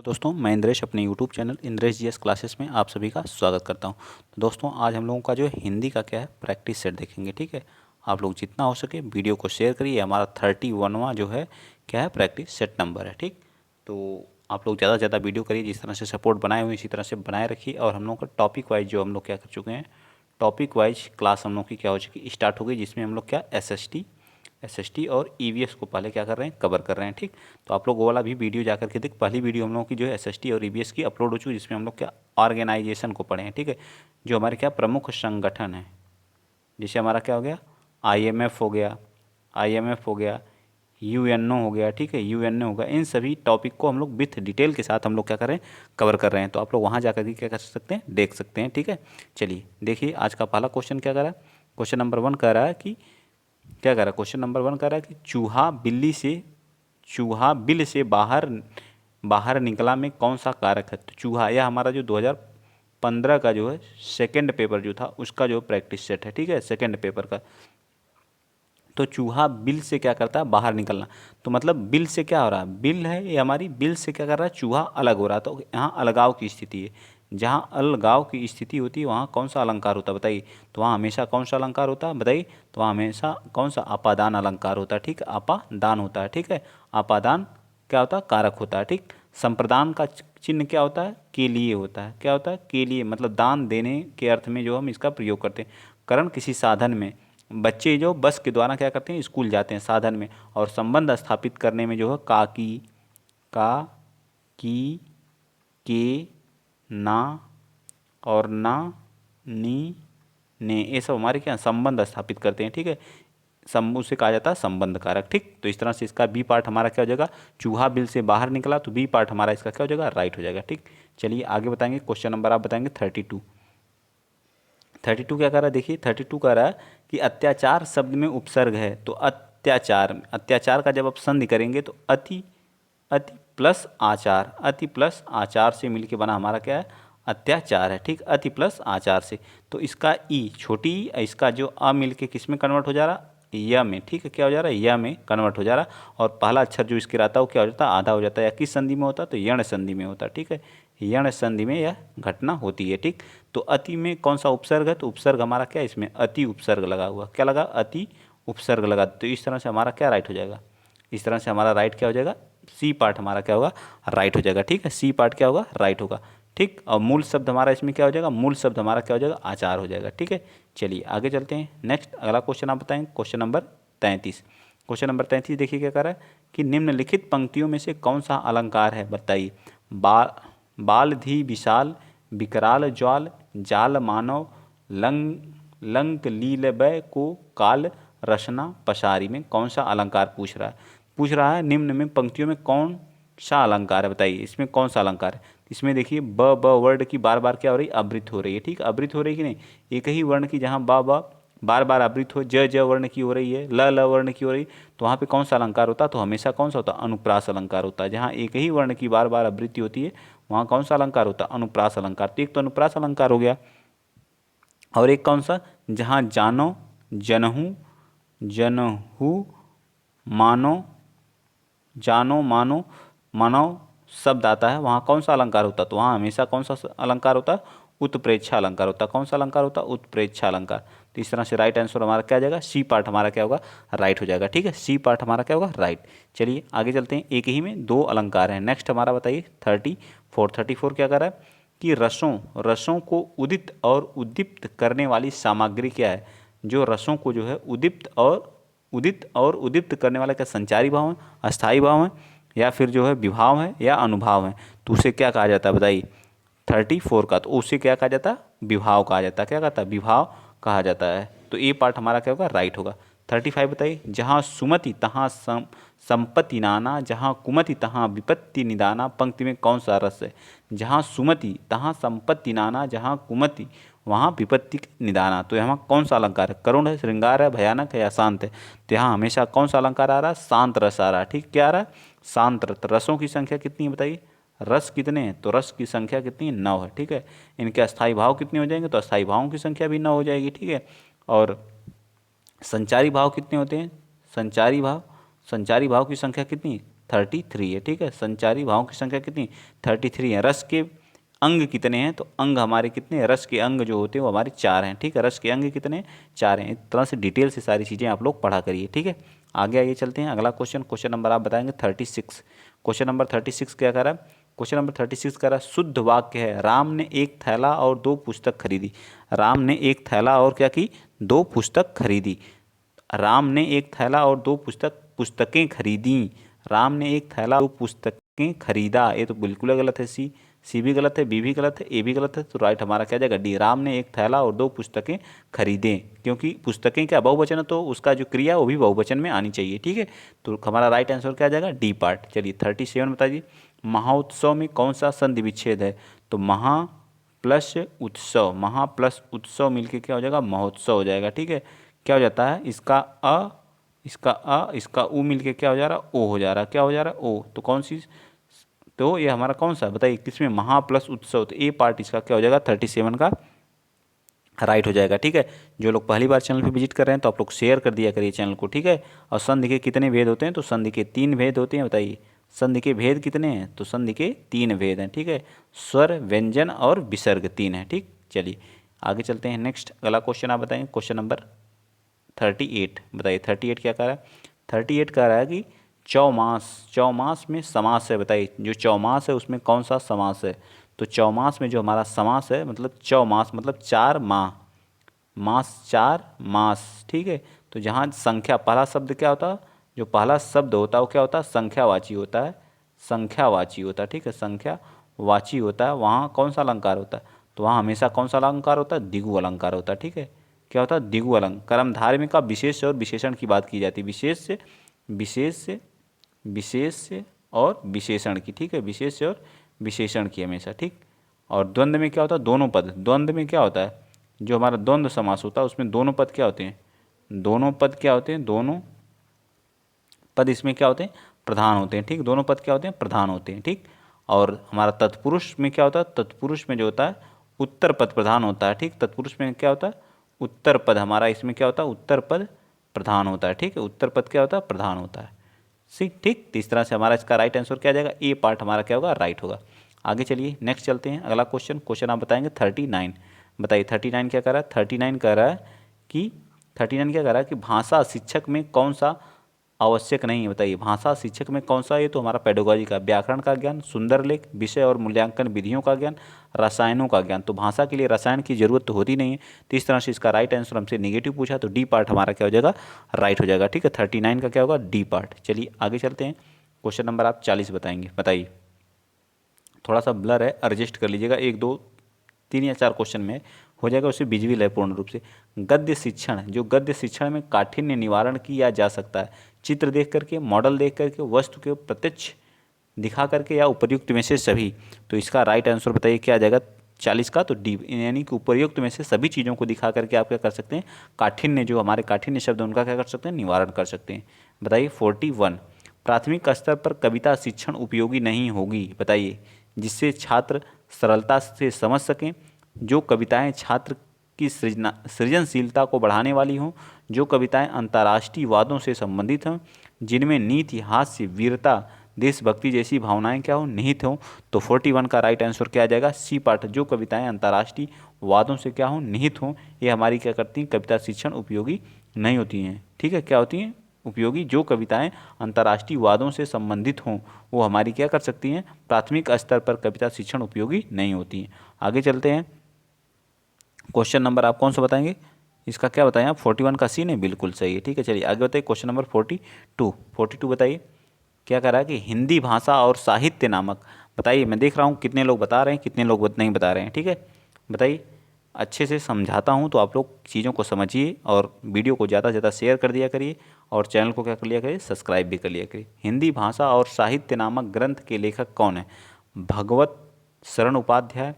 दोस्तों मैं इंद्रेश अपने YouTube channel Indresh GS classes में आप सभी का स्वागत करता हूं। तो दोस्तों आज हम लोगों का जो है हिंदी का क्या है प्रैक्टिस सेट देखेंगे। ठीक है, आप लोग जितना हो सके वीडियो को शेयर करिए। हमारा 31वां जो है क्या है प्रैक्टिस सेट नंबर है। ठीक, तो आप लोग ज़्यादा से ज़्यादा वीडियो करिए। जिस तरह से सपोर्ट बनाए हुए इसी तरह से बनाए रखिए। और हम लोग का टॉपिक वाइज जो हम लोग क्या कर चुके हैं, टॉपिक वाइज क्लास हम लोग की क्या हो चुकी स्टार्ट हो गई, जिसमें हम लोग क्या एसएसटी और ईवीएस को पहले क्या कर रहे हैं कवर कर रहे हैं। ठीक, तो आप लोग वो वाला भी वीडियो जाकर के देख। पहली वीडियो हम लोगों की जो है एसएसटी और ईवीएस की अपलोड हो चुकी है, जिसमें हम लोग क्या ऑर्गेनाइजेशन को पढ़े हैं। ठीक है, जो हमारे क्या प्रमुख संगठन है, जैसे हमारा क्या हो गया आईएमएफ हो गया यूएनओ हो गया। ठीक है, यूएनओ होगा। इन सभी टॉपिक को हम लोग विथ डिटेल के साथ हम लोग क्या कर रहे हैं कवर कर रहे हैं। तो आप लोग वहाँ जाकर के क्या कर सकते हैं देख सकते हैं। ठीक है, चलिए देखिए आज का पहला क्वेश्चन क्या कर रहा है। क्वेश्चन नंबर 1 कह रहा है कि क्या कह रहा है, क्वेश्चन नंबर 1 कह रहा है कि चूहा बिल से बाहर बाहर निकला में कौन सा कारक है। तो चूहा यह हमारा जो 2015 का जो है सेकंड पेपर जो था उसका जो प्रैक्टिस सेट है। ठीक है, सेकंड पेपर का। तो चूहा बिल से क्या करता है बाहर निकलना, तो मतलब बिल से क्या हो रहा है, बिल है ये हमारी, बिल से क्या कर रहा है चूहा अलग हो रहा है। तो यहाँ अलगाव की स्थिति है। जहाँ अलगाव की स्थिति होती है वहाँ कौन सा अलंकार होता है बताइए। तो वहाँ हमेशा कौन सा अलंकार होता है बताइए। तो वहाँ हमेशा कौन सा अपादान अलंकार होता है। ठीक है, अपादान होता है। ठीक है, अपादान क्या होता है कारक होता है। ठीक, संप्रदान का चिन्ह क्या होता है के लिए होता है। क्या होता है के लिए, मतलब दान देने के अर्थ में जो हम इसका प्रयोग करते हैं। करण किसी साधन में, बच्चे जो बस के द्वारा क्या करते हैं स्कूल जाते हैं साधन में। और संबंध स्थापित करने में जो है की के ना और ना नी ने, ये सब हमारे क्या संबंध स्थापित करते हैं। ठीक है, उसे कहा जाता है संबंध कारक। ठीक, तो इस तरह से इसका बी पार्ट हमारा क्या हो जाएगा, चूहा बिल से बाहर निकला, तो बी पार्ट हमारा इसका क्या हो जाएगा राइट हो जाएगा। ठीक, चलिए आगे बताएंगे। क्वेश्चन नंबर आप बताएंगे 32 क्या कर रहा है देखिए। 32 कह रहा है कि अत्याचार शब्द में उपसर्ग है। तो अत्याचार का जब आप संधि करेंगे तो अति अति प्लस आचार से मिलके बना हमारा क्या है अत्याचार है। ठीक, अति प्लस आचार से। तो इसका ई छोटी इसका जो अ मिलके किस में कन्वर्ट हो जा रहा य में। ठीक है, क्या हो जा रहा है य में कन्वर्ट हो जा रहा। और पहला अक्षर जो इसके रहता है वो क्या हो जाता है आधा हो जाता है। या किस संधि में होता है तो यण संधि में होता है। ठीक है, यण संधि में यह घटना होती है। ठीक, तो अति में कौन सा उपसर्ग है, तो उपसर्ग हमारा क्या है इसमें अति उपसर्ग लगा हुआ। क्या लगा अति उपसर्ग लगा। तो इस तरह से हमारा क्या राइट हो जाएगा, इस तरह से हमारा राइट क्या हो जाएगा, सी पार्ट हमारा क्या होगा राइट हो जाएगा। ठीक है, सी पार्ट क्या होगा राइट होगा। ठीक, और मूल शब्द हमारा इसमें क्या हो जाएगा, मूल शब्द हमारा क्या हो जाएगा आचार हो जाएगा। ठीक है, चलिए आगे चलते हैं। नेक्स्ट अगला क्वेश्चन आप बताएंगे। Question number 33। क्वेश्चन नंबर 33 देखिए क्या कर रहा है कि निम्नलिखित पंक्तियों में से कौन सा अलंकार है बताइए। बाल धी विशाल विकराल ज्वाल जाल मानव लंक लीलबय को काल रचना पसारी में कौन सा अलंकार पूछ रहा है निम्न में पंक्तियों में कौन सा अलंकार है बताइए। इसमें कौन सा अलंकार है, इसमें देखिए ब वर्ड की बार बार क्या हो रही है आवृत हो रही है। ठीक, आवृत हो रही है कि नहीं, एक ही वर्ण की जहाँ ब बार बार आवृत हो, ज वर्ण की हो रही है, ल वर्ण की हो रही, तो वहाँ पे कौन सा अलंकार होता है, तो हमेशा कौन सा होता है अनुप्रास अलंकार होता है। जहाँ एक ही वर्ण की बार बार आवृत्ति होती है वहाँ कौन सा अलंकार होता है अनुप्रास अलंकार। तो एक तो अनुप्रास अलंकार हो गया, और एक कौन सा जहाँ जानो जनहू जनहू मानो जानो मानो मानव शब्द आता है वहाँ कौन सा अलंकार होता है, तो वहाँ हमेशा कौन सा अलंकार होता है उत्प्रेक्षा अलंकार होता है। कौन सा अलंकार होता है उत्प्रेक्षा अलंकार। तो इस तरह से राइट आंसर हमारा क्या आ जाएगा सी पार्ट हमारा क्या होगा राइट हो जाएगा। ठीक है, सी पार्ट हमारा क्या होगा राइट। चलिए आगे चलते हैं। एक ही में दो अलंकार हैं। नेक्स्ट हमारा बताइए 34 क्या कर रहा है कि रसों को उदित और उद्दीप्त करने वाली सामग्री क्या है। जो रसों को जो है उदित और उद्दीप्त करने वाला क्या संचारी भाव है, अस्थाई भाव है, या फिर जो है विभाव है या अनुभाव है। तो उसे क्या कहा जाता है बताइए 34 का, तो उसे क्या कहा जाता है विभाव कहा जाता है। क्या कहता है विभाव कहा जाता है। तो ए पार्ट हमारा क्या होगा राइट होगा। 35 बताइए। जहाँ सुमति तहाँ संपत्ति नाना जहाँ कुमति तहाँ विपत्ति निदाना पंक्ति में कौन सा रस है। जहाँ सुमति तहाँ संपत्ति नाना जहाँ कुमति वहाँ विपत्ति निदाना। तो यहाँ कौन सा अलंकार है, करुण है, श्रृंगार है, भयानक है या शांत है। तो यहाँ हमेशा कौन सा अलंकार आ रहा है शांत रस आ रहा है। ठीक, क्या आ रहा है शांत रस। रसों की संख्या कितनी है बताइए, रस कितने हैं, तो रस की संख्या कितनी है 9 है। ठीक है, इनके अस्थाई भाव कितने हो जाएंगे, तो अस्थाई भावों की संख्या भी 9 हो जाएगी। ठीक है, और संचारी भाव कितने होते हैं, संचारी भाव की संख्या कितनी 33 है। ठीक है, संचारी भावों की संख्या कितनी 33 है। रस के अंग कितने हैं, तो अंग हमारे कितने हैं, रस के अंग जो होते हैं वो हमारे 4 हैं। ठीक है, रस के अंग कितने हैं, 4 हैं। इस तरह से डिटेल से सारी चीज़ें आप लोग पढ़ा करिए। ठीक है, आगे आइए चलते हैं। अगला क्वेश्चन नंबर आप बताएंगे 36। क्वेश्चन नंबर 36 क्या कर रहा है, क्वेश्चन नंबर 36 कह रहा है शुद्ध वाक्य है राम ने एक थैला और 2 पुस्तक खरीदी। राम ने एक थैला और क्या की, 2 पुस्तक खरीदी। राम ने एक थैला और 2 पुस्तकें खरीदी। राम ने एक थैला 2 पुस्तकें खरीदा। ये तो बिल्कुल गलत है। सी भी गलत है, बी भी गलत है, ए भी गलत है। तो राइट हमारा क्या जाएगा डी। राम ने एक थैला और 2 पुस्तकें खरीदें, क्योंकि पुस्तकें क्या बहुवचन है तो उसका जो क्रिया वो भी बहुवचन में आनी चाहिए। ठीक है, तो हमारा राइट आंसर क्या जाएगा डी पार्ट। चलिए 37 बताइए। महाउत्सव में कौन सा संधि विच्छेद है, तो महा प्लस उत्सव, महा प्लस उत्सव मिलके क्या हो जाएगा महोत्सव हो जाएगा। ठीक है, क्या हो जाता है इसका इसका उ मिलके क्या हो जा रहा है ओ हो जा रहा है। क्या हो जा रहा है ओ, तो कौन सी, तो ये हमारा कौन सा बताइए किसमें, महा प्लस उत्सव, तो ए पार्ट इसका क्या हो जाएगा 37 का राइट हो जाएगा। ठीक है, जो लोग पहली बार चैनल पे विजिट कर रहे हैं तो आप लोग शेयर कर दिया करिए चैनल को। ठीक है, और संधि के कितने भेद होते हैं, तो संधि के 3 भेद होते हैं। बताइए संधि के भेद कितने हैं, तो संधि के 3 भेद हैं। ठीक है, स्वर, व्यंजन और विसर्ग 3 है। ठीक, चलिए आगे चलते हैं। नेक्स्ट अगला क्वेश्चन आप बताएंगे क्वेश्चन नंबर 38। बताइए 38 क्या कह रहा है, 38 कह रहा है कि चौमास, चौमास में समास है। बताइए जो चौमास है उसमें कौन सा समास है, तो चौमास में जो हमारा समास है मतलब चौमास मतलब 4 माह, मास 4 मास। ठीक है, तो जहाँ संख्या पहला शब्द क्या होता है, जो पहला शब्द होता है वो क्या होता है संख्यावाची होता है, संख्यावाची होता है। ठीक है, संख्यावाची होता है, वहाँ कौन सा अलंकार होता है, तो वहाँ हमेशा कौन सा अलंकार होता है द्विगु अलंकार होता है। ठीक है, क्या होता है द्विगु अलंकार। कर्मधारय में का विशेष और विशेषण की बात की जाती है, विशेष और विशेषण की। ठीक है, विशेष और विशेषण की हमेशा। ठीक, और द्वंद्व में क्या होता है दोनों पद। द्वंद्व में क्या होता है, जो हमारा द्वंद्व समास होता है उसमें दोनों पद क्या होते हैं, दोनों पद क्या होते हैं, दोनों पद इसमें क्या होते हैं प्रधान होते हैं। ठीक, दोनों पद क्या होते हैं प्रधान होते हैं। ठीक, और हमारा तत्पुरुष में क्या होता है, तत्पुरुष में जो होता है उत्तर पद प्रधान होता है। ठीक, तत्पुरुष में क्या होता है उत्तर पद, हमारा इसमें क्या होता है उत्तर पद प्रधान होता है। ठीक है, उत्तर पद क्या होता है प्रधान होता है। ठीक, तो इस तरह से हमारा इसका राइट आंसर क्या आ जाएगा ए पार्ट हमारा क्या होगा राइट होगा। आगे चलिए नेक्स्ट चलते हैं। अगला क्वेश्चन आप बताएंगे 39। बताइए 39 क्या कर रहा है, 39 कह रहा है कि 39 क्या कह रहा है कि भाषा शिक्षक में कौन सा आवश्यक नहीं है। बताइए भाषा शिक्षक में कौन सा, ये तो हमारा पेडोलॉजी का, व्याकरण का ज्ञान, सुंदर लेख, विषय और मूल्यांकन विधियों का ज्ञान, रसायनों का ज्ञान। तो भाषा के लिए रसायन की जरूरत तो होती नहीं है, तो इस तरह से इसका राइट आंसर हमसे निगेटिव पूछा तो डी पार्ट हमारा क्या हो जाएगा राइट हो जाएगा। ठीक है, 39 का क्या होगा डी पार्ट। चलिए आगे चलते हैं। क्वेश्चन नंबर आप 40 बताएंगे। बताइए थोड़ा सा ब्लर है, एडजस्ट कर लीजिएगा, 1 2 3 या 4 क्वेश्चन में हो जाएगा, उससे विजुअल है पूर्ण रूप से। गद्य शिक्षण, जो गद्य शिक्षण में काठिन्य निवारण किया जा सकता है चित्र देख करके, मॉडल देख करके, वस्तु के प्रत्यक्ष दिखा करके या उपर्युक्त में से सभी। तो इसका राइट आंसर बताइए क्या आ जाएगा 40 का, तो डी, यानी कि उपर्युक्त में से सभी चीज़ों को दिखा करके आप क्या कर सकते हैं काठिन्य, जो हमारे काठिन्य शब्द उनका क्या कर सकते हैं निवारण कर सकते हैं। बताइए 41 प्राथमिक स्तर पर कविता शिक्षण उपयोगी नहीं होगी। बताइए जिससे छात्र सरलता से समझ सकें, जो कविताएं छात्र की सृजनशीलता को बढ़ाने वाली हों, जो कविताएं अंतर्राष्ट्रीय वादों से संबंधित हों, जिनमें नीति, हास्य, वीरता, देशभक्ति जैसी भावनाएं क्या हो निहित हों। तो 41 का राइट आंसर क्या आ जाएगा सी पार्ट, जो कविताएं अंतर्राष्ट्रीय वादों से क्या हो निहित हों, ये हमारी क्या करती हैं कविता शिक्षण उपयोगी नहीं होती हैं। ठीक है, क्या होती हैं उपयोगी, जो कविताएं अंतर्राष्ट्रीय वादों से संबंधित हों वो हमारी क्या कर सकती हैं प्राथमिक स्तर पर कविता शिक्षण उपयोगी नहीं होती हैं। आगे चलते हैं। क्वेश्चन नंबर आप कौन सा बताएंगे, इसका क्या बताएं आप 41 का सी ने बिल्कुल सही है। ठीक है, चलिए आगे बताइए क्वेश्चन नंबर 42 बताइए क्या कह रहा है कि हिंदी भाषा और साहित्य नामक। बताइए मैं देख रहा हूँ कितने लोग बता रहे हैं कितने लोग नहीं बता रहे हैं। ठीक है, बताइए अच्छे से समझाता हूँ तो आप लोग चीज़ों को समझिए और वीडियो को ज़्यादा से ज़्यादा शेयर कर दिया करिए और चैनल को क्या कर लिया करिए सब्सक्राइब भी कर लिया करिए। हिंदी भाषा और साहित्य नामक ग्रंथ के लेखक कौन है, भगवत शरण उपाध्याय,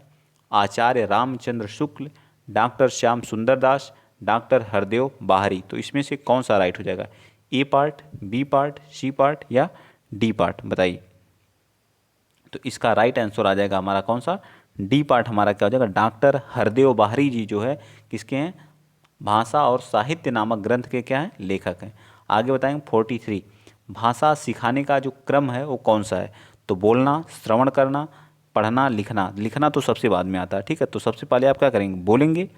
आचार्य रामचंद्र शुक्ल, डॉक्टर श्याम सुंदर दास, डॉक्टर हरदेव बाहरी। तो इसमें से कौन सा राइट हो जाएगा, A part, B part, C part या डी पार्ट। बताइए तो इसका राइट आंसर आ जाएगा हमारा कौन सा डी पार्ट हमारा क्या हो जाएगा डॉक्टर हरदेव बाहरी जी जो है किसके हैं भाषा और साहित्य नामक ग्रंथ के क्या हैं लेखक हैं। आगे बताएंगे भाषा सिखाने का जो क्रम है वो कौन सा है? तो बोलना, श्रवण करना, पढ़ना, लिखना। लिखना तो सबसे बाद में आता है, ठीक है। तो सबसे पहले आप क्या करेंगे, बोलेंगे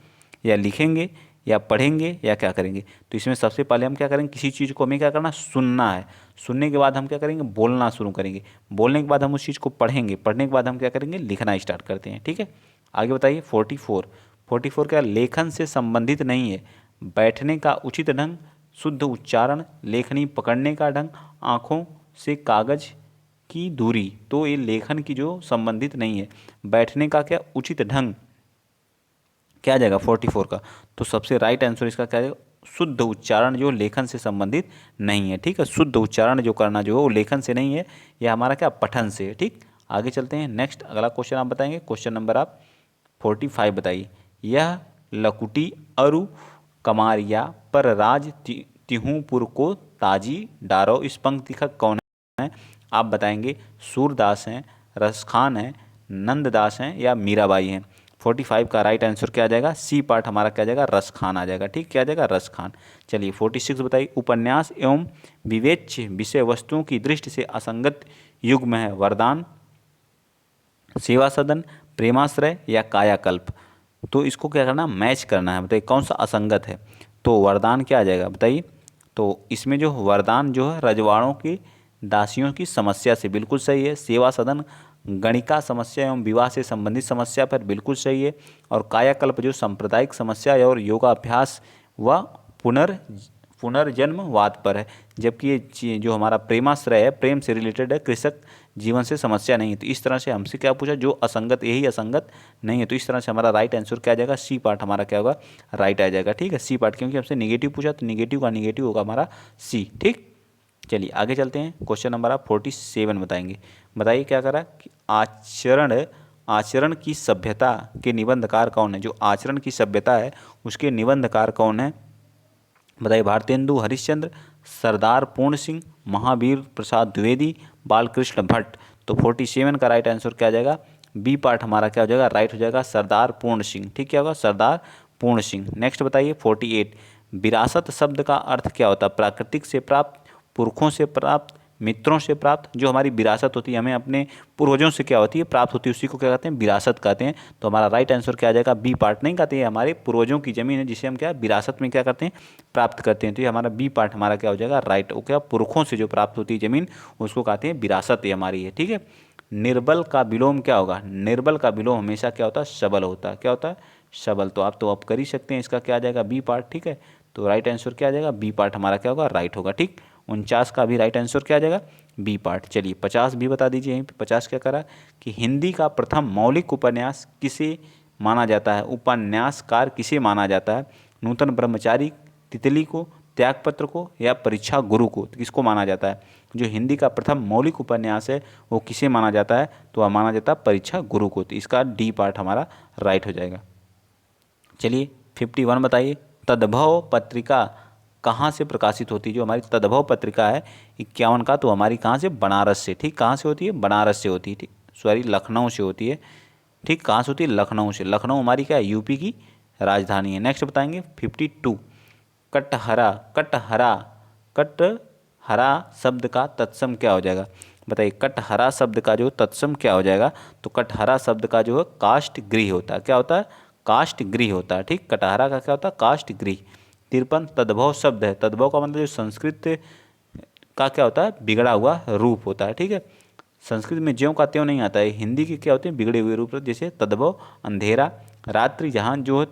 या लिखेंगे या पढ़ेंगे या क्या करेंगे? तो इसमें सबसे पहले हम क्या करेंगे, किसी चीज़ को हमें क्या करना, सुनना है। सुनने के बाद हम क्या करेंगे, बोलना शुरू करेंगे। बोलने के बाद हम उस चीज़ को पढ़ेंगे। पढ़ने के बाद हम क्या करेंगे, लिखना स्टार्ट करते हैं, ठीक है। आगे बताइए 44। 44 क्या, लेखन से संबंधित नहीं है। बैठने का उचित ढंग, शुद्ध उच्चारण, लेखनी पकड़ने का ढंग, आँखों से कागज की दूरी। तो ये लेखन की जो संबंधित नहीं है। बैठने का क्या, उचित ढंग क्या आ जाएगा 44 का? तो सबसे राइट आंसर इसका क्या आएगा, शुद्ध उच्चारण जो लेखन से संबंधित नहीं है, ठीक है। शुद्ध उच्चारण जो करना जो है वो लेखन से नहीं है, यह हमारा क्या, पठन से है, ठीक। आगे चलते हैं, नेक्स्ट अगला क्वेश्चन आप बताएंगे। क्वेश्चन नंबर आप 45 बताइए। यह लकुटी अरु कमारिया पर राज तिहूपुर को ताजी डारो। इस पंक्ति का कौन है? आप बताएंगे सूरदास हैं, रसखान हैं, नंददास हैं या मीराबाई हैं। 45 का राइट आंसर क्या आ जाएगा, सी पार्ट हमारा क्या आ जाएगा, रसखान आ जाएगा, ठीक। क्या आ जाएगा, रसखान। चलिए 46 बताइए। उपन्यास एवं विवेच्य विषय वस्तुओं की दृष्टि से असंगत युग्म है। वरदान, सेवा सदन, प्रेमाश्रय या कायाकल्प। तो इसको क्या करना, मैच करना है। बताइए कौन सा असंगत है? तो वरदान क्या आ जाएगा बताइए। तो इसमें जो वरदान जो है रजवाड़ों की दासियों की समस्या से बिल्कुल सही है। सेवा सदन गणिका समस्या एवं विवाह से संबंधित समस्या पर बिल्कुल सही है। और कायाकल्प जो सांप्रदायिक समस्या है और योगाभ्यास व पुनर्जन्मवाद पर है। जबकि ये जो हमारा प्रेमाश्रय है, प्रेम से रिलेटेड है, कृषक जीवन से समस्या नहीं है। तो इस तरह से हमसे क्या पूछा, जो असंगत, यही असंगत नहीं है। तो इस तरह से हमारा राइट आंसर क्या आ जाएगा, सी पार्ट हमारा क्या होगा, राइट आ जाएगा, ठीक है। सी पार्ट, क्योंकि हमसे निगेटिव पूछा तो निगेटिव का निगेटिव होगा हमारा सी, ठीक। चलिए आगे चलते हैं। क्वेश्चन नंबर आप 47 बताएंगे। बताइए क्या करा कि आचरण की सभ्यता के निबंधकार कौन है? जो आचरण की सभ्यता है उसके निबंधकार कौन है? बताइए भारतेंदु हरिश्चंद्र, सरदार पूर्ण सिंह, महावीर प्रसाद द्विवेदी, बालकृष्ण भट्ट। तो 47 का राइट आंसर क्या आ जाएगा, बी पार्ट हमारा क्या हो जाएगा, राइट हो जाएगा, सरदार पूर्ण सिंह, ठीक। क्या होगा, सरदार पूर्ण सिंह। नेक्स्ट बताइए 48। विरासत शब्द का अर्थ क्या होता है? प्राकृतिक से प्राप्त, पुरखों से प्राप्त, मित्रों से प्राप्त। जो हमारी विरासत होती है, हमें अपने पूर्वजों से क्या होती है, प्राप्त होती है, उसी को क्या कहते हैं, विरासत कहते हैं। तो हमारा राइट आंसर क्या आ जाएगा, बी पार्ट। नहीं कहते हैं, हमारे पूर्वजों की जमीन है जिसे हम क्या विरासत में क्या करते हैं, प्राप्त करते हैं। तो ये हमारा बी पार्ट हमारा क्या हो जाएगा, राइट। वो क्या, पुरखों से जो प्राप्त होती है जमीन उसको कहते हैं विरासत, ये हमारी है, ठीक है। निर्बल का विलोम क्या होगा? निर्बल का विलोम हमेशा क्या होता है, सबल होता है। क्या होता है, सबल। तो आप कर ही सकते हैं, इसका क्या आ जाएगा, बी पार्ट, ठीक है। तो राइट आंसर क्या आ जाएगा, बी पार्ट हमारा क्या होगा, राइट होगा, ठीक। 49 का भी राइट आंसर क्या आ जाएगा, बी पार्ट। चलिए 50 भी बता दीजिए। यहीं पे 50 क्या करा कि हिंदी का प्रथम मौलिक उपन्यास किसे माना जाता है? उपन्यासकार किसे माना जाता है? नूतन ब्रह्मचारी, तितली को, त्यागपत्र को या परीक्षा गुरु को? तो किसको माना जाता है? जो हिंदी का प्रथम मौलिक उपन्यास है वो किसे माना जाता है? तो वह माना जाता है परीक्षा गुरु को। तो इसका डी पार्ट हमारा राइट हो जाएगा। चलिए 51 बताइए। तद्भव पत्रिका कहाँ से प्रकाशित होती है? जो हमारी तद्भव पत्रिका है 51 का, तो हमारी कहाँ से, बनारस से, ठीक। कहाँ से होती है, बनारस से होती है, ठीक। सॉरी, लखनऊ से होती है, ठीक। कहाँ से होती है, लखनऊ से। लखनऊ हमारी क्या है, यूपी की राजधानी है। नेक्स्ट बताएंगे 52। कटहरा, कटहरा, कटहरा शब्द का तत्सम क्या हो जाएगा? बताइए कटहरा शब्द का जो तत्सम क्या हो जाएगा? तो कटहरा शब्द का जो है काष्ठ गृह होता है। क्या होता है, काष्ठ गृह होता है, ठीक। कटहरा का क्या होता है, काष्ठ गृह। 53 तद्भव शब्द है। तद्भव का मतलब जो संस्कृत का क्या होता है, बिगड़ा हुआ रूप होता है, ठीक है। संस्कृत में ज्यों का त्यों नहीं आता है। हिंदी के क्या होते हैं, बिगड़े हुए रूप। जैसे तद्भव, अंधेरा, रात्रि, जहाँ जो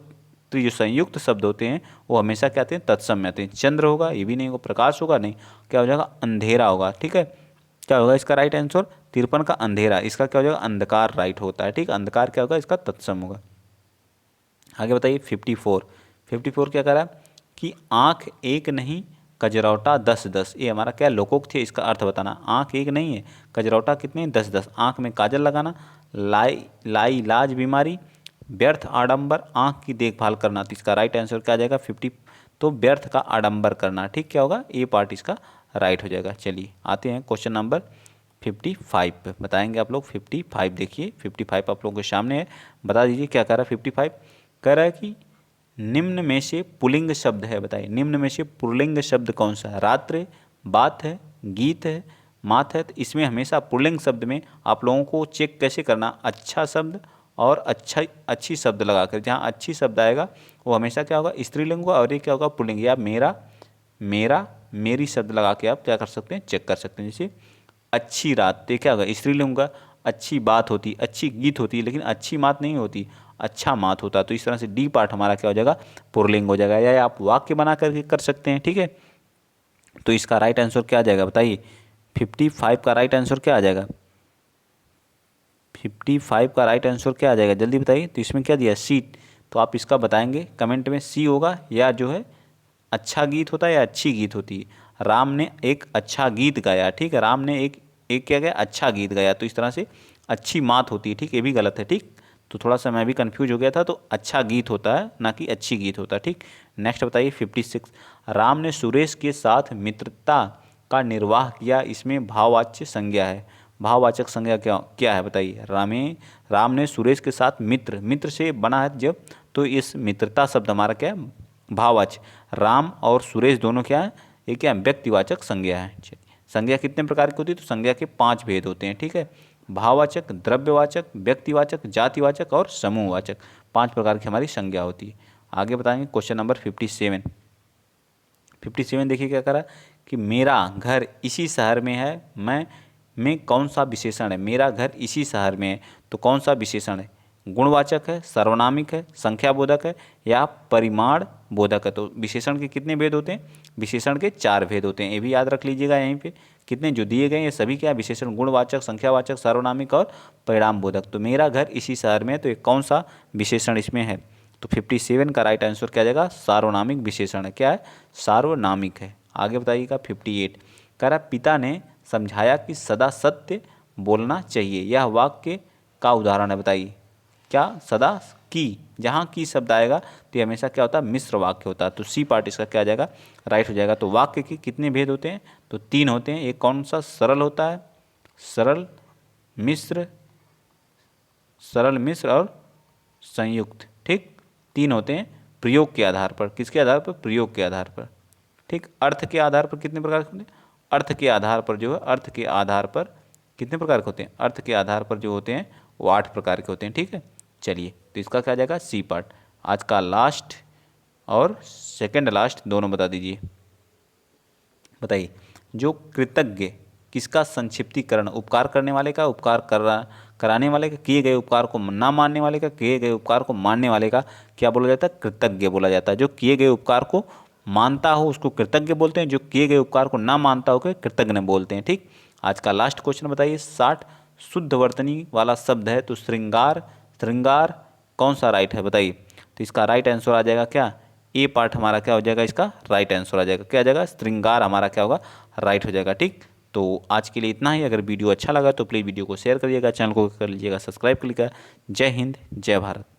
तो जो संयुक्त शब्द होते हैं वो हमेशा क्या आते हैं, तत्सम में आते हैं। चंद्र होगा, ये भी नहीं होगा। प्रकाश होगा, नहीं। क्या हो जाएगा, अंधेरा होगा, ठीक है। क्या होगा इसका राइट आंसर, 53 का अंधेरा। इसका क्या हो जाएगा, अंधकार राइट होता है, ठीक। अंधकार क्या होगा, इसका तत्सम होगा। आगे बताइए 54। 54 क्या करा कि आँख एक नहीं, कजरौटा 10-10। ये हमारा क्या, लोकोक्त है। इसका अर्थ बताना। आँख एक नहीं है, कजरौटा कितने, 10-10। आँख में काजल लगाना, लाइलाज बीमारी, व्यर्थ आडंबर, आँख की देखभाल करना। तो इसका राइट आंसर क्या आ जाएगा 50। तो व्यर्थ का आडंबर करना, ठीक। क्या होगा, ए पार्ट इसका राइट हो जाएगा। चलिए आते हैं क्वेश्चन नंबर 55 पे। बताएंगे आप लोग 55। देखिए 55 आप लोगों के सामने है। बता दीजिए क्या कह रहा है 55। कह रहा है कि निम्न में से पुल्लिंग शब्द है। बताइए निम्न में से पुल्लिंग शब्द कौन सा है? रात्र, बात है, गीत है, मात है। तो इसमें हमेशा पुल्लिंग शब्द में आप लोगों को चेक कैसे करना, अच्छा शब्द और अच्छी शब्द लगाकर, जहाँ अच्छी शब्द आएगा वो हमेशा क्या होगा, स्त्रीलिंग होगा, और ये क्या होगा, पुल्लिंग। या मेरा, मेरा, मेरी शब्द लगा के आप क्या कर सकते हैं, चेक कर सकते हैं। जैसे अच्छी रात, तो क्या होगा, स्त्रीलिंग होगा। अच्छी बात होती, अच्छी गीत होती है, लेकिन अच्छी मात नहीं होती, अच्छा मात होता। तो इस तरह से डी पार्ट हमारा क्या हो जाएगा, पुल्लिंग हो जाएगा। या आप वाक्य बना करके कर सकते हैं, ठीक है। तो इसका राइट आंसर क्या आ जाएगा बताइए, 55 का राइट आंसर क्या आ जाएगा, 55 का राइट आंसर क्या आ जाएगा, जल्दी बताइए। तो इसमें क्या दिया, सीट। तो आप इसका बताएंगे कमेंट में, सी होगा, या जो है अच्छा गीत होता है या अच्छी गीत होती है। राम ने एक अच्छा गीत गाया, ठीक है, राम ने एक एक क्या गया, अच्छा गीत गाया। तो इस तरह से अच्छी मात होती है, ठीक, ये भी गलत है, ठीक। तो थोड़ा सा मैं भी कंफ्यूज हो गया था, तो अच्छा गीत होता है ना कि अच्छी गीत होता है, ठीक। नेक्स्ट बताइए 56, राम ने सुरेश के साथ मित्रता का निर्वाह किया, इसमें भाववाच्य संज्ञा है। भाववाचक संज्ञा क्या क्या है बताइए। राम ने सुरेश के साथ, मित्र, मित्र से बना है जब, तो इस मित्रता शब्द हमारा क्या है, भाववाच्य। राम और सुरेश दोनों क्या है, ये क्या है, व्यक्तिवाचक संज्ञा है। चलिए, संज्ञा कितने प्रकार की होती है, तो संज्ञा के 5 भेद होते हैं, ठीक है। भाववाचक, द्रव्यवाचक, व्यक्तिवाचक, जातिवाचक और समूहवाचक, 5 प्रकार की हमारी संज्ञा होती है। आगे बताएंगे क्वेश्चन नंबर 57। 57 देखिए क्या करा कि मेरा घर इसी शहर में है, में कौन सा विशेषण है, मेरा घर इसी शहर में है, तो कौन सा विशेषण है, गुणवाचक है, सर्वनामिक है, संख्याबोधक है, या परिमाण बोधक है। तो विशेषण के कितने भेद होते हैं, विशेषण के 4 भेद होते हैं, ये भी याद रख लीजिएगा। यहीं पे कितने जो दिए गए ये सभी क्या विशेषण, गुणवाचक, संख्यावाचक, सर्वनामिक और परिणाम बोधक। तो मेरा घर इसी शहर में है, तो ये कौन सा विशेषण इसमें है, तो 57 का राइट आंसर क्या जाएगा, सार्वनामिक विशेषण है। क्या है, सार्वनामिक है। आगे बताइएगा 58, कह रहा पिता ने समझाया कि सदा सत्य बोलना चाहिए, यह वाक्य का उदाहरण है बताइए। क्या, सदा की, जहाँ की शब्द आएगा तो ये हमेशा क्या होता है, मिश्र वाक्य होता है। तो सी पार्ट इसका क्या आ जाएगा, राइट हो जाएगा। तो वाक्य के कितने भेद होते हैं, तो 3 होते हैं। एक कौन सा, सरल होता है, सरल, मिश्र, सरल, मिश्र और संयुक्त, ठीक, 3 होते हैं। प्रयोग के आधार पर, किसके आधार पर, प्रयोग के आधार पर, ठीक। अर्थ के आधार पर कितने प्रकार के होते हैं, अर्थ के आधार पर जो है, अर्थ के आधार पर कितने प्रकार के होते हैं, अर्थ के आधार पर जो होते हैं वो 8 प्रकार के होते हैं, ठीक है। चलिए, तो इसका क्या जाएगा, सी पार्ट। आज का लास्ट और सेकंड लास्ट दोनों बता दीजिए। बताइए, जो कृतज्ञ किसका संक्षिप्तीकरण, उपकार करने वाले का, उपकार कराने वाले का, किए गए उपकार को ना मानने वाले का, किए गए उपकार को मानने वाले का क्या बोला जाता है, कृतज्ञ बोला जाता है। जो किए गए उपकार को मानता हो उसको कृतज्ञ बोलते हैं, जो किए गए उपकार को ना मानता हो कृतज्ञ बोलते हैं, ठीक। आज का लास्ट क्वेश्चन बताइए 60, शुद्ध वर्तनी वाला शब्द है, तो श्रृंगार, श्रृंगार कौन सा राइट है बताइए। तो इसका राइट आंसर आ जाएगा क्या, ए पार्ट हमारा क्या हो जाएगा, इसका राइट आंसर आ जाएगा, क्या आ जाएगा, श्रृंगार हमारा क्या होगा, राइट हो जाएगा, ठीक। तो आज के लिए इतना ही। अगर वीडियो अच्छा लगा तो प्लीज़ वीडियो को शेयर करिएगा, चैनल को कर लीजिएगा सब्सक्राइब कर लीजिएगा। जय हिंद, जय भारत।